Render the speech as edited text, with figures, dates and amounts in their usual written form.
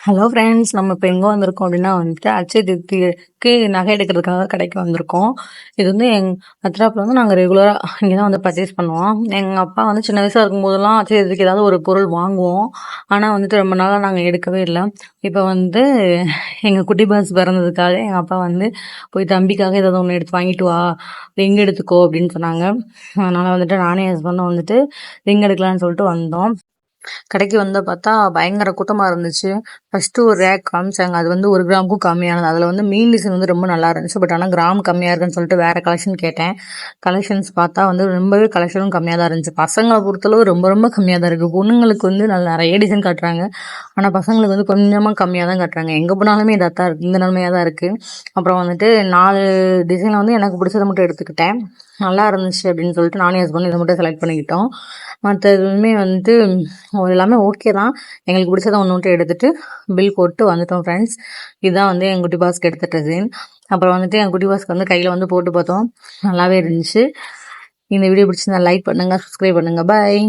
Hello friends, நம்ம இப்போ எங்கே வந்திருக்கோம் அப்படின்னா வந்துட்டு அட்சய திருப்திக்கு நகை எடுக்கிறதுக்காக கடைக்கு வந்திருக்கோம். இது வந்து அத்ராப்பில் வந்து நாங்கள் ரெகுலராக இங்கே தான் வந்து பர்ச்சேஸ் பண்ணுவோம். எங்கள் அப்பா வந்து சின்ன வயசாக இருக்கும்போதெல்லாம் அட்சய திருப்திக்கு ஏதாவது ஒரு பொருள் வாங்குவோம். ஆனால் வந்துட்டு ரொம்ப நாளாக நாங்கள் எடுக்கவே இல்லை. இப்போ வந்து எங்கள் குட்டி பாஸ் பிறந்ததுக்காக எங்கள் அப்பா வந்து போய் தம்பிக்காக ஏதாவது ஒன்று எடுத்து வாங்கிட்டு வா, ரிங் எடுத்துக்கோ அப்படின்னு சொன்னாங்க. அதனால் வந்துட்டு நானே ஹஸ்பண்டும் வந்துட்டு ரிங் எடுக்கலான்னு சொல்லிட்டு வந்தோம். கடைக்கு வந்து பார்த்தா பயங்கர கூட்டமாக இருந்துச்சு. ஃபஸ்ட்டு ஒரு ரேக் காமிச்சாங்க. அது வந்து 1 கிராமுக்கும் கம்மியானது. அதில் வந்து மீன் டிசைன் வந்து ரொம்ப நல்லா இருந்துச்சு. பட் ஆனால் கிராம் கம்மியாக இருக்குன்னு சொல்லிட்டு வேறு கலெக்ஷன் கேட்டேன். கலெக்ஷன்ஸ் பார்த்தா வந்து ரொம்பவே கலெக்ஷனும் கம்மியாக தான் இருந்துச்சு. பசங்களை பொறுத்தளவு ரொம்ப ரொம்ப கம்மியாக தான் இருக்குது. பொண்ணுங்களுக்கு வந்து நிறைய டிசைன் காட்டுறாங்க. ஆனால் பசங்களுக்கு வந்து கொஞ்சமாக கம்மியாக தான் காட்டுறாங்க. எங்கே போனாலுமே இதாக தான் இருக்குது, இந்த நிலைமையாக தான் இருக்குது. அப்புறம் வந்துட்டு 4 டிசைனில் வந்து எனக்கு பிடிச்சதை மட்டும் எடுத்துக்கிட்டேன். நல்லா இருந்துச்சு அப்படின்னு சொல்லிட்டு நானே ஹஸ்பண்ட் இதை மட்டும் செலக்ட் பண்ணிக்கிட்டோம். மற்ற எதுவுமே வந்துட்டு எல்லாமே ஓகே தான். எங்களுக்கு பிடிச்சதை ஒன்று மட்டும் எடுத்துகிட்டு பில் போட்டு வந்துட்டோம் ஃப்ரெண்ட்ஸ். இதுதான் வந்து என் குட்டி பாஸ்க்கு எடுத்த டிசைன். அப்புறம் வந்துட்டு என் குட்டி பாஸ்க்கு வந்து கையில் வந்து போட்டு பார்த்தோம். நல்லாவே இருந்துச்சு. இந்த வீடியோ பிடிச்சிருந்தா லைக் பண்ணுங்கள், சப்ஸ்கிரைப் பண்ணுங்கள். பாய்.